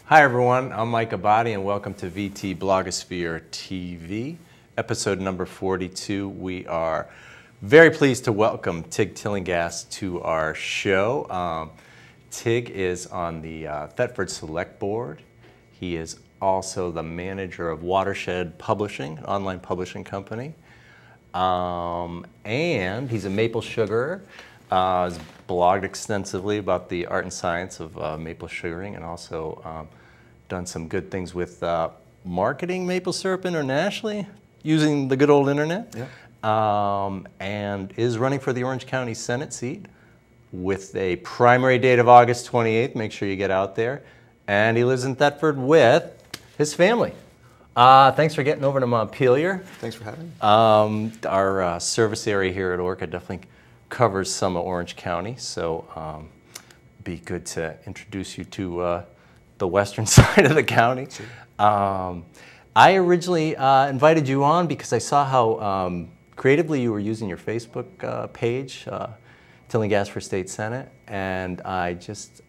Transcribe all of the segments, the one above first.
Hi everyone, I'm Mike Abadi and welcome to VT Blogosphere TV, episode number 42. We are very pleased to welcome Tig Tillinghast to our show. Tig is on the Thetford Select Board. He is also the manager of Watershed Publishing, an online publishing company. And he's a maple sugarer. Has blogged extensively about the art and science of maple sugaring, and also done some good things with marketing maple syrup internationally using the good old internet. Yeah. And is running for the Orange County Senate seat with a primary date of August 28th. Make sure you get out there. And he lives in Thetford with his family. Thanks for getting over to Montpelier. Thanks for having me. Our service area here at Orca definitely covers some of Orange County, so be good to introduce you to the western side of the county. Sure. I originally invited you on because I saw how creatively you were using your Facebook page, Tillinghast for State Senate, and I just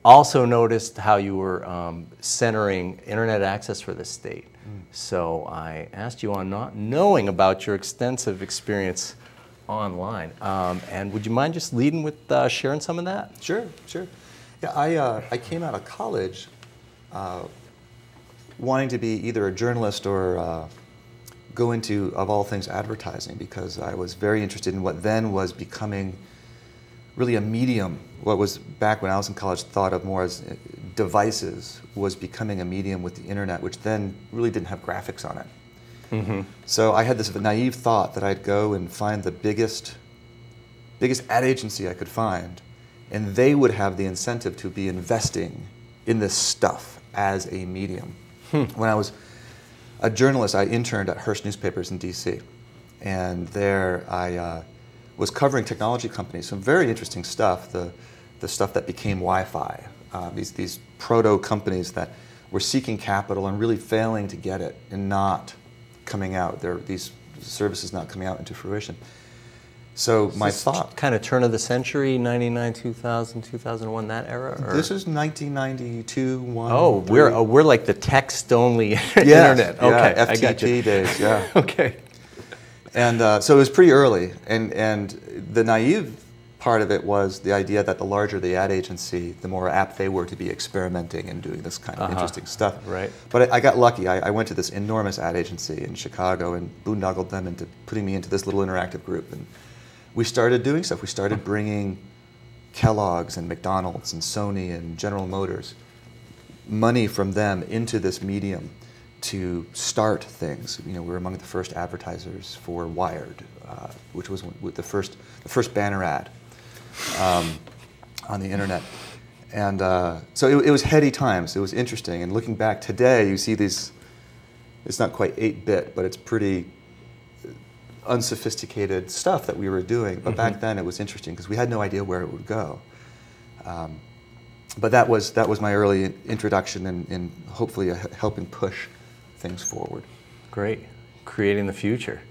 also noticed how you were centering internet access for the state. So I asked you on, not knowing about your extensive experience online. And would you mind just leading with sharing some of that? Sure, sure. Yeah, I came out of college wanting to be either a journalist or go into, of all things, advertising, because I was very interested in what then was becoming really a medium. What was, back when I was in college, thought of more as devices, was becoming a medium with the internet, which then really didn't have graphics on it. Mm-hmm. So I had this naive thought that I'd go and find the biggest ad agency I could find, and they would have the incentive to be investing in this stuff as a medium. When I was a journalist, I interned at Hearst Newspapers in DC, and there I was covering technology companies, some very interesting stuff, the stuff that became Wi-Fi, these proto companies that were seeking capital and really failing to get it and not coming out. These services not coming out into fruition. So my thought, kind of turn of the century, 99, 2000, 2001, that era? Or? This is 1992, 1. Oh, we're like the text-only internet. Yeah, okay, FTP I got you. days, yeah. Okay. And so it was pretty early, and the naive part of it was the idea that the larger the ad agency, the more apt they were to be experimenting and doing this kind of interesting stuff. Right. But I got lucky. I went to this enormous ad agency in Chicago and boondoggled them into putting me into this little interactive group. And we started doing stuff. We started bringing Kellogg's and McDonald's and Sony and General Motors, money from them into this medium to start things. You know, we were among the first advertisers for Wired, which was the first banner ad on the internet. And so it was heady times. It was interesting. And looking back today, you see these, it's not quite 8-bit, but it's pretty unsophisticated stuff that we were doing. But back then it was interesting because we had no idea where it would go. But that was my early introduction in hopefully helping push things forward. Great. Creating the future.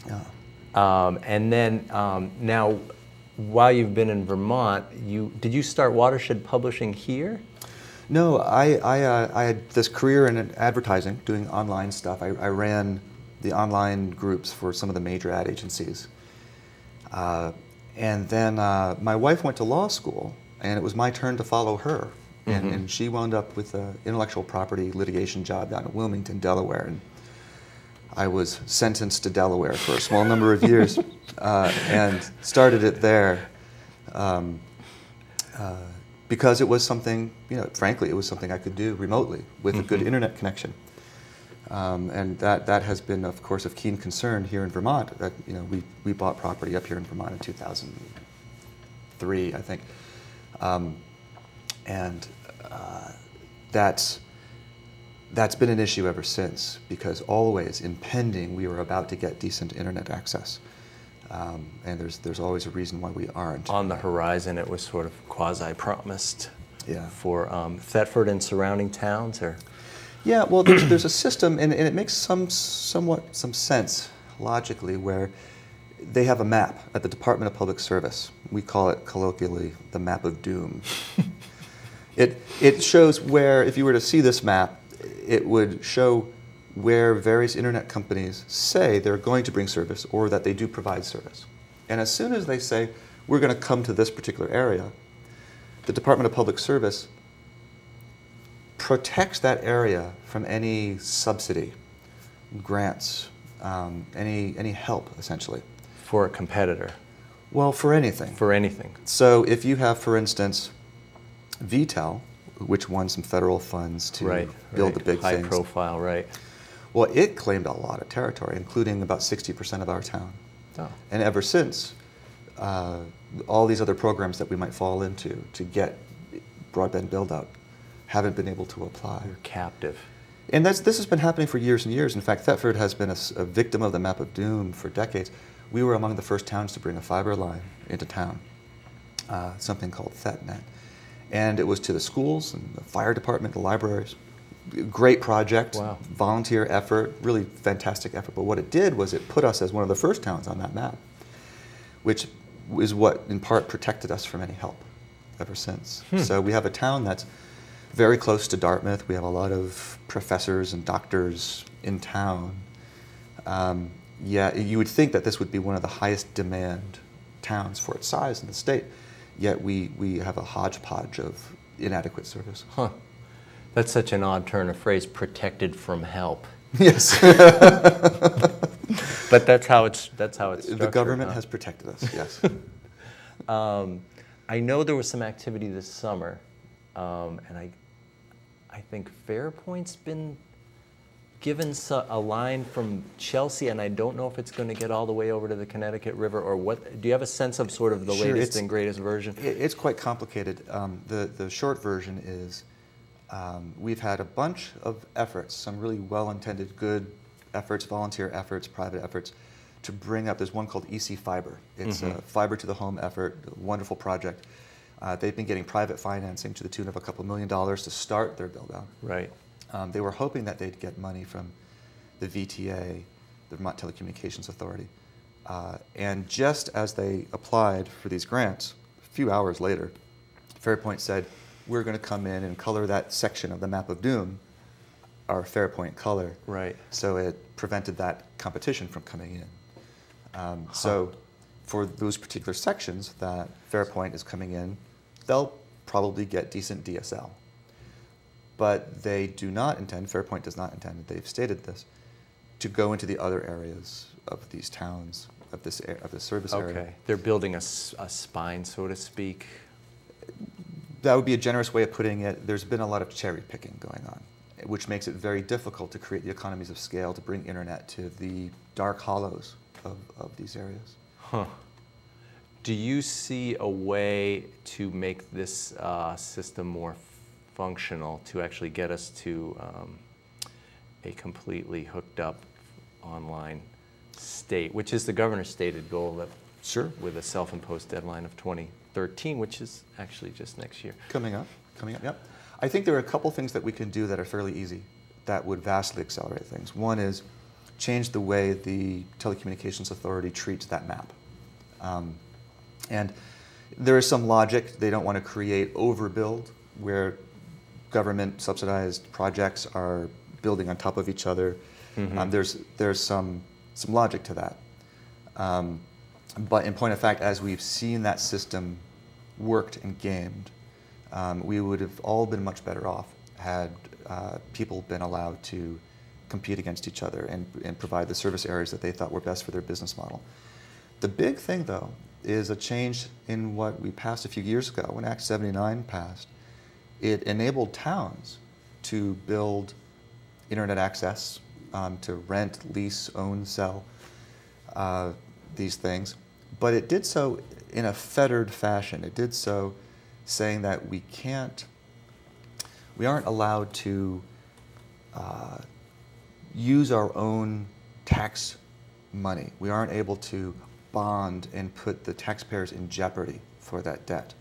Yeah. And then now, while you've been in Vermont, did you start Watershed Publishing here? No, I had this career in advertising, doing online stuff. I ran the online groups for some of the major ad agencies. And then my wife went to law school, and it was my turn to follow her. And she wound up with an intellectual property litigation job down in Wilmington, Delaware. And I was sentenced to Delaware for a small number of years and started it there because it was something, you know, frankly, it was something I could do remotely with a good internet connection. And that has been, of course, of keen concern here in Vermont. That, you know, we bought property up here in Vermont in 2003, I think. And that's been an issue ever since, because always impending we were about to get decent internet access. And there's always a reason why we aren't. On the horizon, it was sort of quasi-promised Yeah. for Thetford and surrounding towns, or? Yeah, well, there's a system, and it makes somewhat some sense logically, where they have a map at the Department of Public Service. We call it colloquially the map of doom. It shows where, if you were to see this map, it would show where various internet companies say they're going to bring service or that they do provide service. And as soon as they say, we're going to come to this particular area, the Department of Public Service protects that area from any subsidy, grants, any help, essentially. For a competitor. Well, for anything. For anything. So if you have, for instance, VTEL, which won some federal funds to build the big things. High profile, right. Well, it claimed a lot of territory, including about 60% of our town. Oh. And ever since, all these other programs that we might fall into to get broadband build-out haven't been able to apply. You're captive. And this has been happening for years and years. In fact, Thetford has been a victim of the map of doom for decades. We were among the first towns to bring a fiber line into town, something called ThetNet. And it was to the schools and the fire department, the libraries. Great project, wow. Volunteer effort, really fantastic effort. But what it did was it put us as one of the first towns on that map, which is what in part protected us from any help ever since. So we have a town that's very close to Dartmouth. We have a lot of professors and doctors in town. Yeah, you would think that this would be one of the highest demand towns for its size in the state, yet we have a hodgepodge of inadequate service. Huh. That's such an odd turn of phrase, protected from help. Yes. But that's how it's structured. The government has protected us, yes. I know there was some activity this summer, and I think Fairpoint's been given a line from Chelsea, and I don't know if it's going to get all the way over to the Connecticut River or what. Do you have a sense of sort of the latest and greatest version? It's quite complicated. The short version is we've had a bunch of efforts, some really well-intended, good efforts, volunteer efforts, private efforts, to bring up. There's one called EC Fiber. It's a fiber to the home effort, a wonderful project. They've been getting private financing to the tune of a couple $1 million to start their build-out. Right. They were hoping that they'd get money from the VTA, the Vermont Telecommunications Authority. And just as they applied for these grants, a few hours later, Fairpoint said, we're going to come in and color that section of the map of doom our Fairpoint color. Right. So it prevented that competition from coming in. So for those particular sections that Fairpoint is coming in, they'll probably get decent DSL. But they do not intend, Fairpoint does not intend, they've stated this, to go into the other areas of these towns, of this service area. Okay, they're building a spine, so to speak. That would be a generous way of putting it. There's been a lot of cherry picking going on, which makes it very difficult to create the economies of scale to bring internet to the dark hollows of these areas. Huh. Do you see a way to make this system more functional to actually get us to a completely hooked up online state, which is the governor's stated goal that Sure. with a self-imposed deadline of 2013, which is actually just next year. Coming up, yep. I think there are a couple things that we can do that are fairly easy that would vastly accelerate things. One is change the way the Telecommunications Authority treats that map. And there is some logic. They don't want to create overbuild where government subsidized projects are building on top of each other. There's some logic to that. But in point of fact, as we've seen that system worked and gamed, we would have all been much better off had people been allowed to compete against each other and provide the service areas that they thought were best for their business model. The big thing, though, is a change in what we passed a few years ago when Act 79 passed. It enabled towns to build internet access, to rent, lease, own, sell these things. But it did so in a fettered fashion. It did so saying that we aren't allowed to use our own tax money. We aren't able to bond and put the taxpayers in jeopardy for that debt,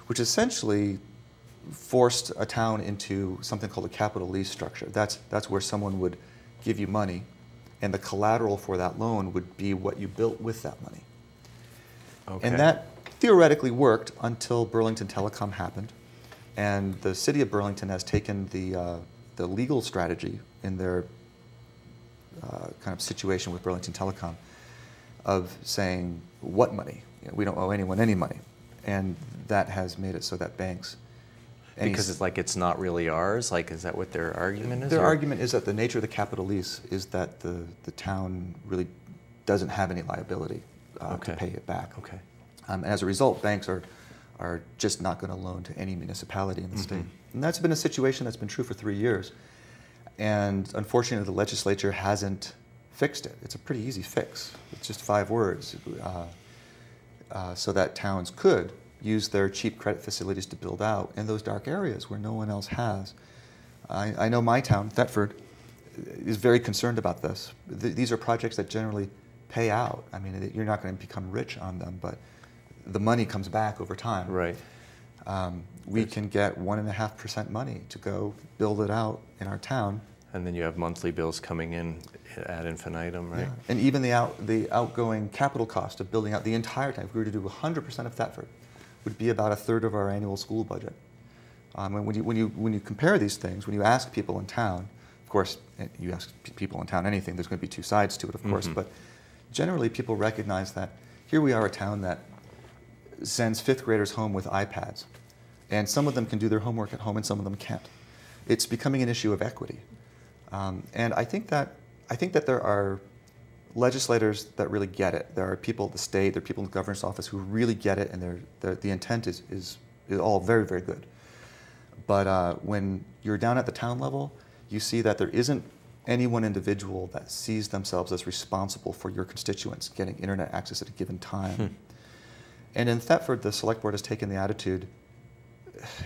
which essentially forced a town into something called a capital lease structure. That's where someone would give you money, and the collateral for that loan would be what you built with that money. Okay. And that theoretically worked until Burlington Telecom happened, And the city of Burlington has taken the legal strategy in their kind of situation with Burlington Telecom of saying, what money? We don't owe anyone any money. And that has made it so that banks... Because it's like it's not really ours? Like, is that what their argument is? Their argument is that the nature of the capital lease is that the town really doesn't have any liability to pay it back. Okay. And as a result, banks are just not going to loan to any municipality in the state. And that's been a situation that's been true for 3 years. And unfortunately, the legislature hasn't fixed it. It's a pretty easy fix. It's just 5 words. So that towns could use their cheap credit facilities to build out in those dark areas where no one else has. I know my town, Thetford, is very concerned about this. These are projects that generally pay out. I mean, you're not going to become rich on them, but the money comes back over time. Right. We can get 1.5% money to go build it out in our town. And then you have monthly bills coming in ad infinitum, right? Yeah. And even the outgoing capital cost of building out the entire town, if we were to do 100% of Thetford, would be about 1/3 of our annual school budget. And when you compare these things, when you ask people in town, of course, you ask people in town anything, there's going to be 2 sides to it, of course, but generally people recognize that here we are a town that sends 5th graders home with iPads, and some of them can do their homework at home and some of them can't. It's becoming an issue of equity. And I think that there are legislators that really get it. There are people at the state, there are people in the governor's office who really get it, and the intent is all very, very good. But when you're down at the town level, you see that there isn't any one individual that sees themselves as responsible for your constituents getting internet access at a given time. And in Thetford, the select board has taken the attitude,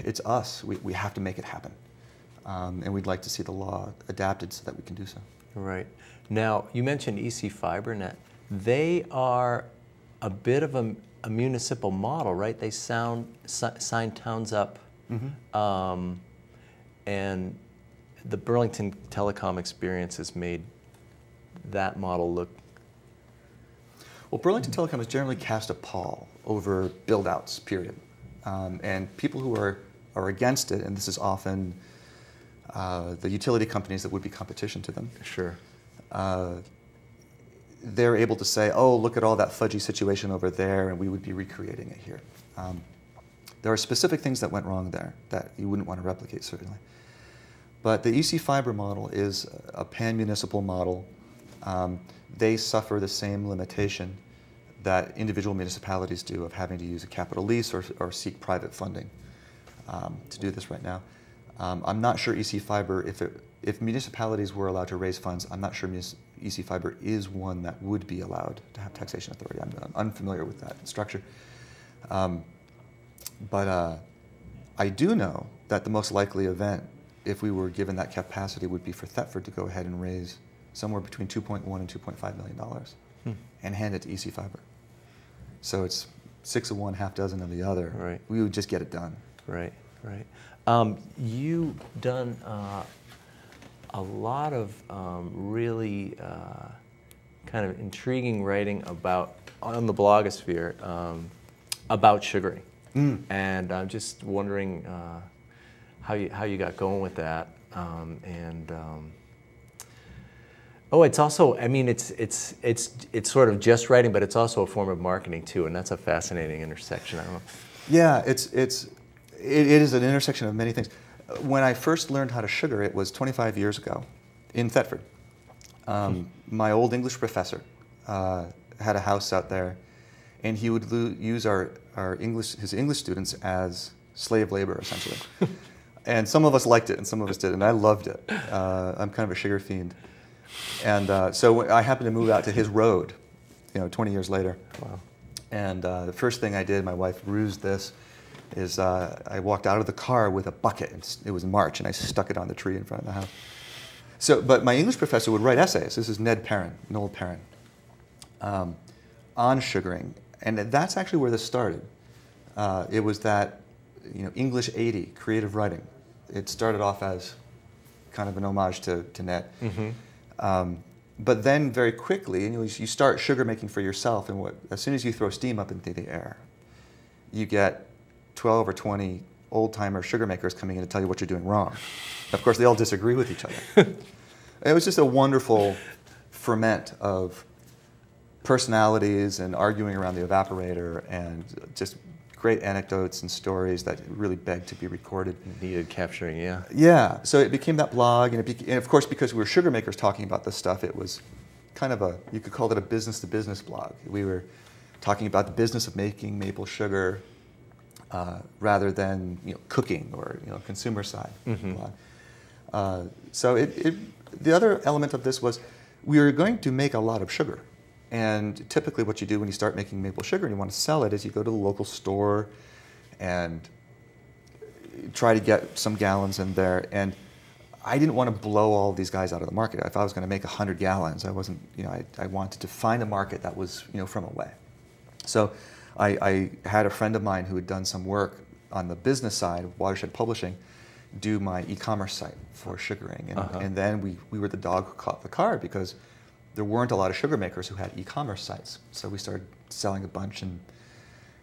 it's us, we have to make it happen. And we'd like to see the law adapted so that we can do so. Right. Now, you mentioned EC FiberNet. They are a bit of a municipal model, right? They sign towns up, and the Burlington Telecom experience has made that model look... Well, Burlington Telecom has generally cast a pall over build-outs, period. And people who are against it, and this is often the utility companies that would be competition to them. Sure. They're able to say, oh, look at all that fudgy situation over there, and we would be recreating it here. There are specific things that went wrong there that you wouldn't want to replicate, certainly. But the EC Fiber model is a pan-municipal model. They suffer the same limitation that individual municipalities do of having to use a capital lease or seek private funding to do this right now. I'm not sure EC Fiber, if municipalities were allowed to raise funds, I'm not sure EC Fiber is one that would be allowed to have taxation authority. I'm unfamiliar with that structure. But I do know that the most likely event, if we were given that capacity, would be for Thetford to go ahead and raise somewhere between $2.1 and $2.5 million and hand it to EC Fiber. So it's 6 of one, half dozen of the other. Right. We would just get it done. Right, right. You've done a lot of really kind of intriguing writing on the blogosphere about sugaring. And I'm just wondering how you got going with that. Oh, it's also, I mean, it's sort of just writing, but it's also a form of marketing too, and that's a fascinating intersection. I don't know. Yeah, it is an intersection of many things. When I first learned how to sugar, it was 25 years ago in Thetford. My old English professor had a house out there, and he would use his English students as slave labor, essentially. And some of us liked it, and some of us didn't. And I loved it. I'm kind of a sugar fiend. And so I happened to move out to his road, 20 years later. Wow. And the first thing I did, my wife rused this, is I walked out of the car with a bucket. It was March, and I stuck it on the tree in front of the house. But my English professor would write essays. This is Noel Perrin, on sugaring. And that's actually where this started. It was that, English 80, creative writing. It started off as kind of an homage to Ned. But then very quickly, you start sugar making for yourself, and as soon as you throw steam up into the air, you get 12 or 20 old-timer sugar makers coming in to tell you what you're doing wrong. Of course, they all disagree with each other. It was just a wonderful ferment of personalities and arguing around the evaporator and just great anecdotes and stories that really begged to be recorded. Needed capturing, yeah. Yeah, so it became that blog, and, and of course, because we were sugar makers talking about this stuff, it was kind of a, you could call it a business-to-business blog. We were talking about the business of making maple sugar rather than cooking or consumer side blog. So the other element of this was we were going to make a lot of sugar. And typically what you do when you start making maple sugar and you want to sell it is you go to the local store and try to get some gallons in there. And I didn't want to blow all of these guys out of the market. If I was going to make 100 gallons, I wasn't, I wanted to find a market that was, from away. So I had a friend of mine who had done some work on the business side of Watershed Publishing do my e-commerce site for sugaring. And, and then we were the dog who caught the card because there weren't a lot of sugar makers who had e-commerce sites. So we started selling a bunch and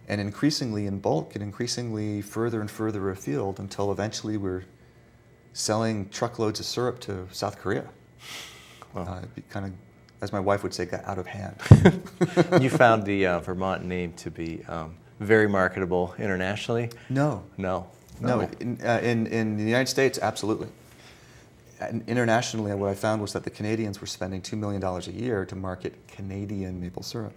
increasingly in bulk and increasingly further and further afield until eventually we're selling truckloads of syrup to South Korea. Wow. It kind of, as my wife would say, got out of hand. You found the Vermont name to be very marketable internationally? No. No. No, in the United States, absolutely. And internationally, what I found was that the Canadians were spending $2 million a year to market Canadian maple syrup.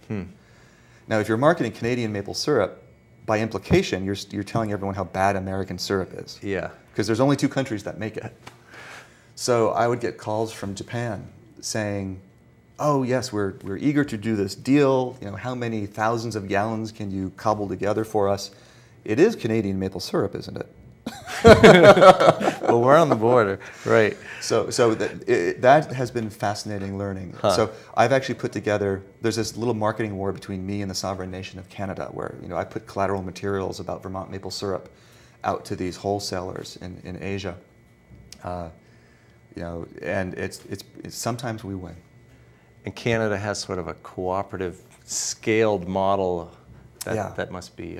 Now, if you're marketing Canadian maple syrup, by implication, you're telling everyone how bad American syrup is. Yeah. Because there's only 2 countries that make it. So I would get calls from Japan saying, oh yes, we're eager to do this deal. How many thousands of gallons can you cobble together for us? It is Canadian maple syrup, isn't it? Well, we're on the border, right? So that has been fascinating learning. So I've actually put together, there's this little marketing war between me and the sovereign nation of Canada where I put collateral materials about Vermont maple syrup out to these wholesalers in Asia. And it's sometimes we win. And Canada has sort of a cooperative, scaled model that must be...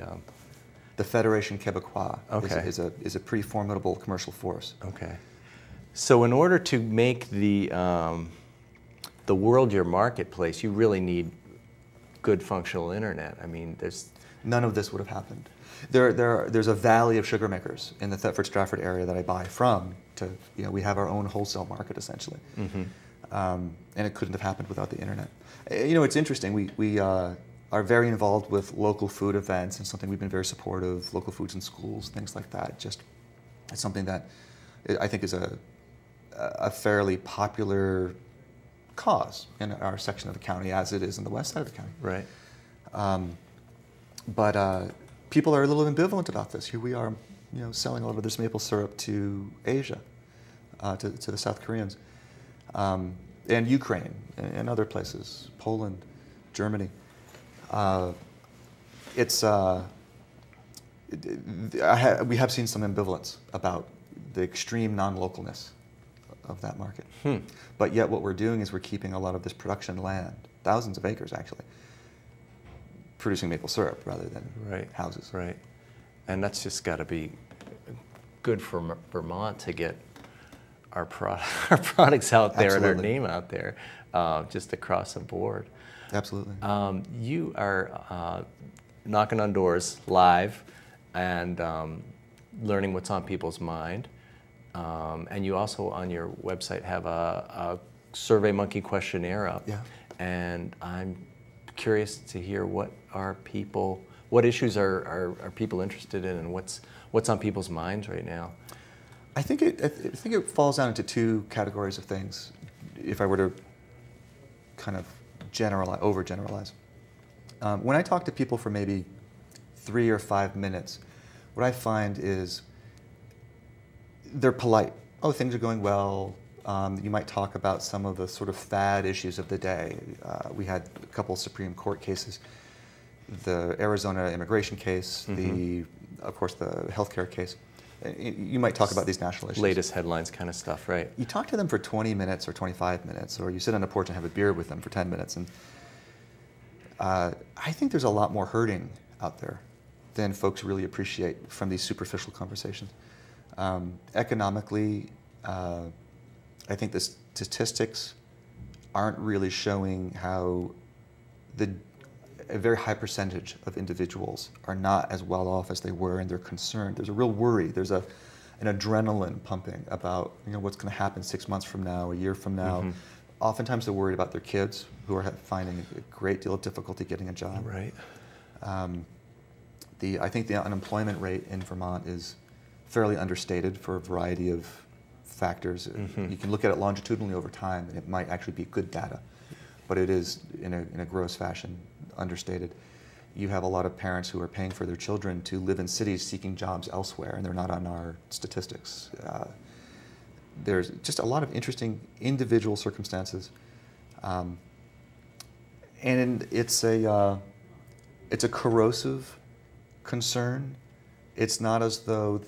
The Fédération Québécoise is a pretty formidable commercial force. Okay. So in order to make the world your marketplace, you really need good functional internet. I mean, there's... None of this would have happened. There's a valley of sugar makers in the Thetford Stratford area that I buy from. We have our own wholesale market essentially, and it couldn't have happened without the internet. It's interesting. We are very involved with local food events and something we've been very supportive. Local foods in schools, things like that. It's something that I think is a fairly popular cause in our section of the county, as it is in the west side of the county. Right. But people are a little ambivalent about this. Here we are, selling a lot of this maple syrup to Asia, to the South Koreans, and Ukraine and other places, Poland, Germany. We have seen some ambivalence about the extreme non-localness of that market. But yet what we're doing is we're keeping a lot of this production land, thousands of acres actually, producing maple syrup rather than houses. Right. And that's just got to be good for Vermont to get our products out there and our name out there, just across the board. Absolutely. You are knocking on doors live and learning what's on people's mind. And you also on your website have a SurveyMonkey questionnaire up. Yeah. And I'm curious to hear what issues are people interested in, and what's on people's minds right now. I think it falls down into 2 categories of things. If I were to kind of overgeneralize. When I talk to people for maybe 3 or 5 minutes, what I find is they're polite. Oh, things are going well. You might talk about some of the sort of fad issues of the day. We had a couple Supreme Court cases, the Arizona immigration case, of course the healthcare case. You might talk about these national issues. Latest headlines kind of stuff, right. You talk to them for 20 minutes or 25 minutes, or you sit on a porch and have a beer with them for 10 minutes. And I think there's a lot more hurting out there than folks really appreciate from these superficial conversations. Economically, I think the statistics aren't really showing how a very high percentage of individuals are not as well off as they were, and they're concerned. There's a real worry. There's an adrenaline pumping about what's going to happen 6 months from now, a year from now. Mm-hmm. Oftentimes they're worried about their kids who are finding a great deal of difficulty getting a job. Right. I think the unemployment rate in Vermont is fairly understated for a variety of factors. Mm-hmm. You can look at it longitudinally over time, and it might actually be good data, but it is, in a gross fashion, understated. You have a lot of parents who are paying for their children to live in cities seeking jobs elsewhere, and they're not on our statistics. There's just a lot of interesting individual circumstances, and it's a corrosive concern. It's not as though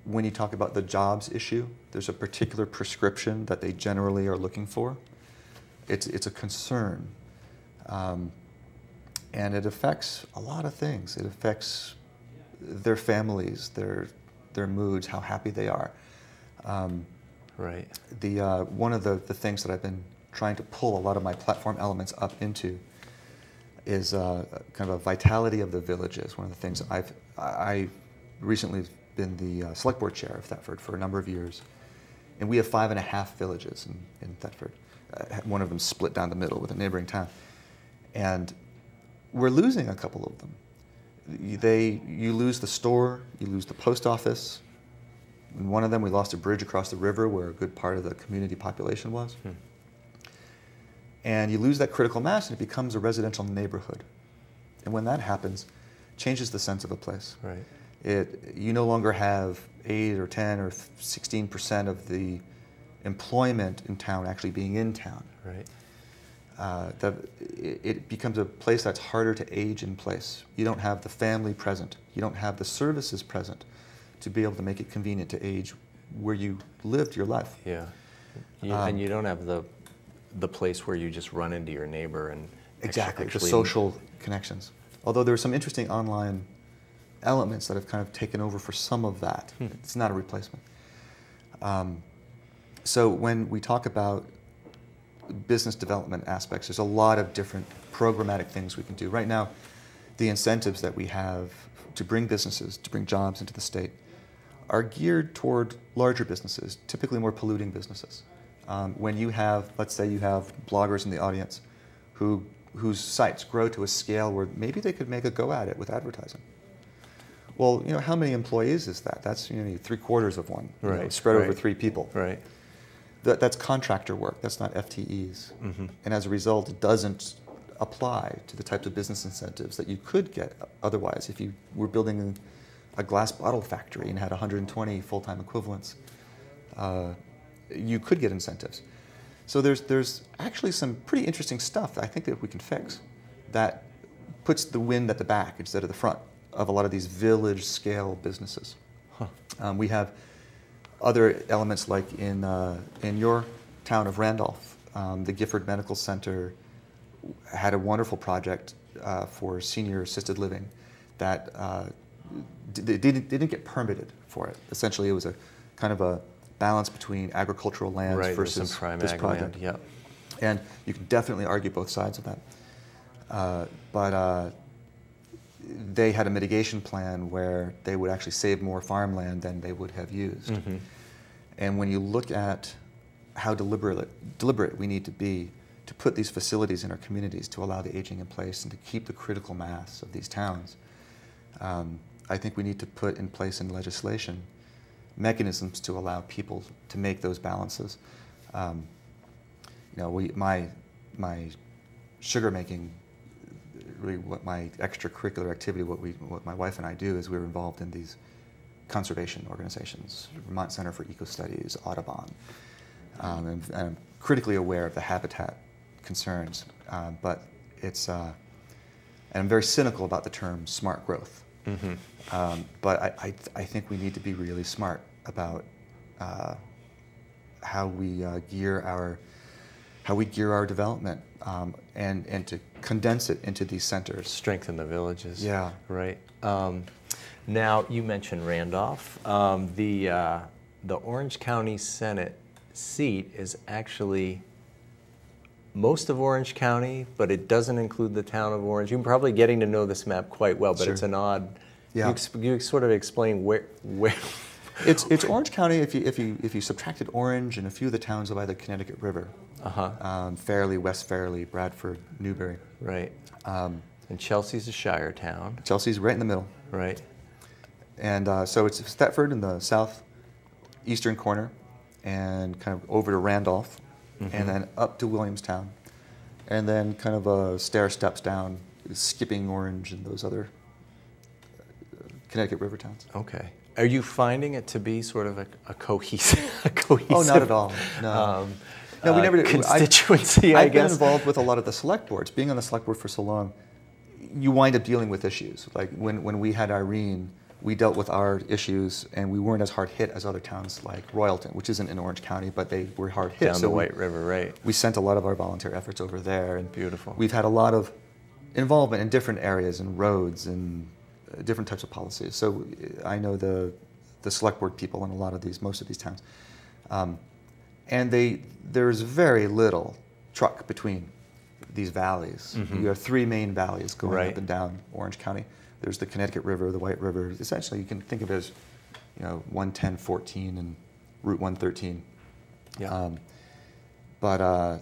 when you talk about the jobs issue, there's a particular prescription that they generally are looking for. It's a concern, and it affects a lot of things. It affects their families, their moods, how happy they are. Right. One of the things that I've been trying to pull a lot of my platform elements up into is kind of a vitality of the villages. One of the things I recently been the select board chair of Thetford for a number of years, and we have 5.5 villages in Thetford. One of them split down the middle with a neighboring town, and we're losing a couple of them. You lose the store, you lose the post office. In one of them, we lost a bridge across the river where a good part of the community population was. And you lose that critical mass, and it becomes a residential neighborhood. And when that happens, it changes the sense of a place. Right. You no longer have 8 or 10 or 16% of the employment in town actually being in town. Right. It becomes a place that's harder to age in place. You don't have the family present. You don't have the services present to be able to make it convenient to age where you lived your life. Yeah. And you don't have the place where you just run into your neighbor and exactly the social connections. Although there are some interesting online elements that have kind of taken over for some of that. It's not a replacement. So when we talk about business development aspects, there's a lot of different programmatic things we can do. Right now, the incentives that we have to bring businesses, to bring jobs into the state, are geared toward larger businesses, typically more polluting businesses. When you have, let's say you have bloggers in the audience whose sites grow to a scale where maybe they could make a go at it with advertising. Well, how many employees is that? That's 3/4 of one, right, spread right. over 3 people. Right. That's contractor work. That's not FTEs. Mm-hmm. And as a result, it doesn't apply to the types of business incentives that you could get otherwise if you were building a glass bottle factory and had 120 full-time equivalents. You could get incentives. So there's actually some pretty interesting stuff that I think that we can fix that puts the wind at the back instead of the front of a lot of these village-scale businesses. We have other elements like in your town of Randolph, the Gifford Medical Center had a wonderful project for senior assisted living that they didn't get permitted for it. Essentially, it was a kind of a balance between agricultural lands right, versus some prime this ag project. Land. Yep. And you can definitely argue both sides of that. But they had a mitigation plan where they would actually save more farmland than they would have used. Mm-hmm. And when you look at how deliberate we need to be to put these facilities in our communities to allow the aging in place and to keep the critical mass of these towns, I think we need to put in place in legislation mechanisms to allow people to make those balances. My sugar making, really what my extracurricular activity, what my wife and I do is we're involved in these conservation organizations, Vermont Center for Eco Studies, Audubon, and I'm critically aware of the habitat concerns, but it's, and I'm very cynical about the term smart growth. Mm-hmm. But I think we need to be really smart about how we gear our development and to condense it into these centers. Strengthen the villages. Yeah. Right. Now, you mentioned Randolph. The Orange County Senate seat is actually most of Orange County, but it doesn't include the town of Orange. You're probably getting to know this map quite well, but Sure. it's an odd. Yeah. You sort of explain where. It's Orange County if you subtracted Orange and a few of the towns by the Connecticut River. Fairleigh, West Fairleigh, Bradford, Newbury. Right. And Chelsea's a shire town. Chelsea's right in the middle. Right. And so it's Thetford in the southeastern corner, and kind of over to Randolph, and then up to Williamstown, and then kind of a stair steps down, skipping Orange and those other Connecticut River towns. Okay. Are you finding it to be sort of a cohesive, Oh, not at all. No. No, we never did. Constituency, I've I guess. been involved with a lot of the select boards. Being on the select board for so long, you wind up dealing with issues. Like when we had Irene, we dealt with our issues, and we weren't as hard hit as other towns like Royalton, which isn't in Orange County, but they were hard hit. Down the White River, right. We sent a lot of our volunteer efforts over there. And beautiful. We've had a lot of involvement in different areas and roads and different types of policies. So I know the select board people in a lot of most of these towns. And there's very little truck between these valleys. You have three main valleys going up and down Orange County. There's the Connecticut River, the White River. Essentially, you can think of it as, 110, 14, and Route 113. Yeah. But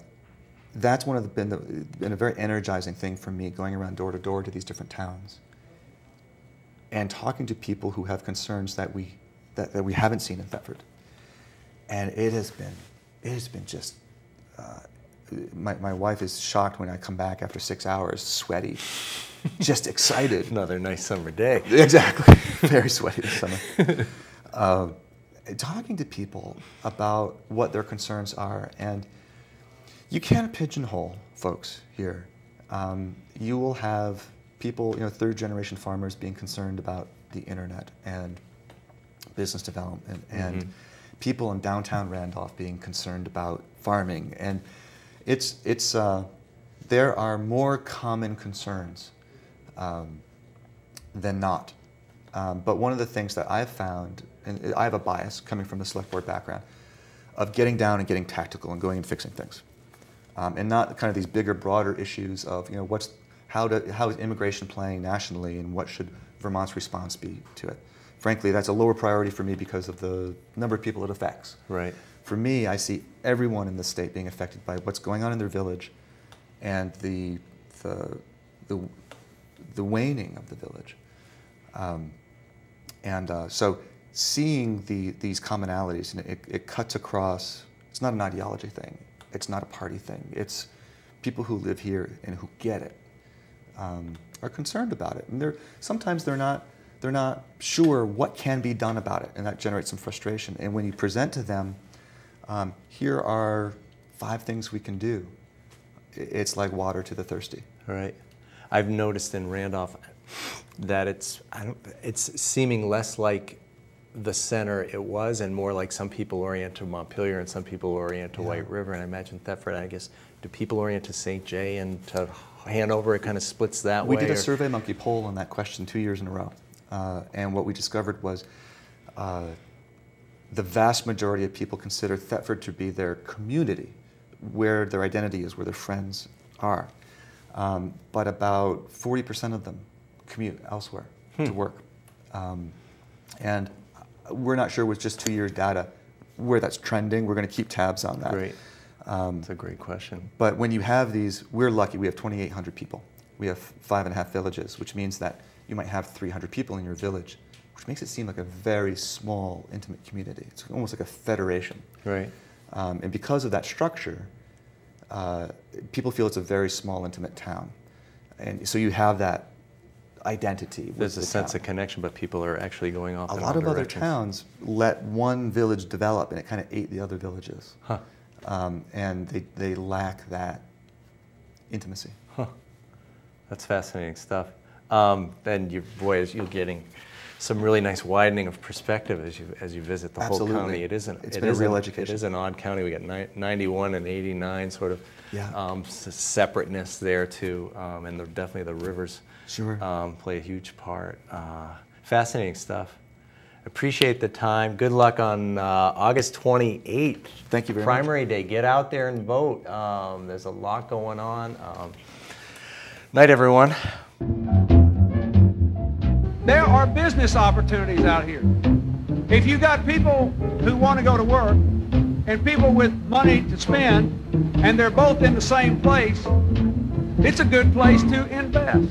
that's been a very energizing thing for me, going around door to door to these different towns and talking to people who have concerns that we haven't seen in Thetford. And it has been just. My wife is shocked when I come back after 6 hours, sweaty, just excited. Another nice summer day. Exactly, very sweaty this summer. Talking to people about what their concerns are, and you can't pigeonhole folks here. You will have people, third-generation farmers being concerned about the internet and business development, and people in downtown Randolph being concerned about farming, and there are more common concerns than not. But one of the things that I've found, and I have a bias coming from the select board background, of getting down and getting tactical and going and fixing things, and not kind of these bigger, broader issues of how is immigration playing nationally, and what should Vermont's response be to it. Frankly, that's a lower priority for me because of the number of people it affects. Right. For me, I see everyone in the state being affected by what's going on in their village, and the waning of the village. So seeing these commonalities, and it cuts across. It's not an ideology thing. It's not a party thing. It's people who live here and who get it are concerned about it, and sometimes they're not sure what can be done about it, and that generates some frustration. And when you present to them, here are 5 things we can do, it's like water to the thirsty. Right. I've noticed in Randolph that it's seeming less like the center it was, and more like some people orient to Montpelier and some people orient to White River. And I imagine Thetford, I guess, do people orient to St. Jay and to Hanover? It kind of splits that way. We did a SurveyMonkey poll on that question 2 years in a row. And what we discovered was the vast majority of people consider Thetford to be their community, where their identity is, where their friends are. But about 40% of them commute elsewhere to work. And we're not sure with just 2 years data where that's trending. We're going to keep tabs on that. Great. That's a great question. But when you have these, we're lucky. We have 2,800 people. We have 5.5 villages, which means that you might have 300 people in your village, which makes it seem like a very small, intimate community. It's almost like a federation. Right. And because of that structure, people feel it's a very small, intimate town. And so you have that identity. There's a sense of connection, but people are actually going off A in lot all of other directions. towns let one village develop, and it kind of ate the other villages. Huh. And they lack that intimacy. Huh. That's fascinating stuff. And you're getting some really nice widening of perspective as you visit the Absolutely. whole county. It's been a real education. It is an odd county. We got 91 and 89 sort of separateness there too, and definitely the rivers Sure. play a huge part. Fascinating stuff. Appreciate the time. Good luck on August 28th. Thank you very much. Primary day. Get out there and vote. There's a lot going on. Night, everyone. There are business opportunities out here. If you got people who want to go to work and people with money to spend, and they're both in the same place, it's a good place to invest.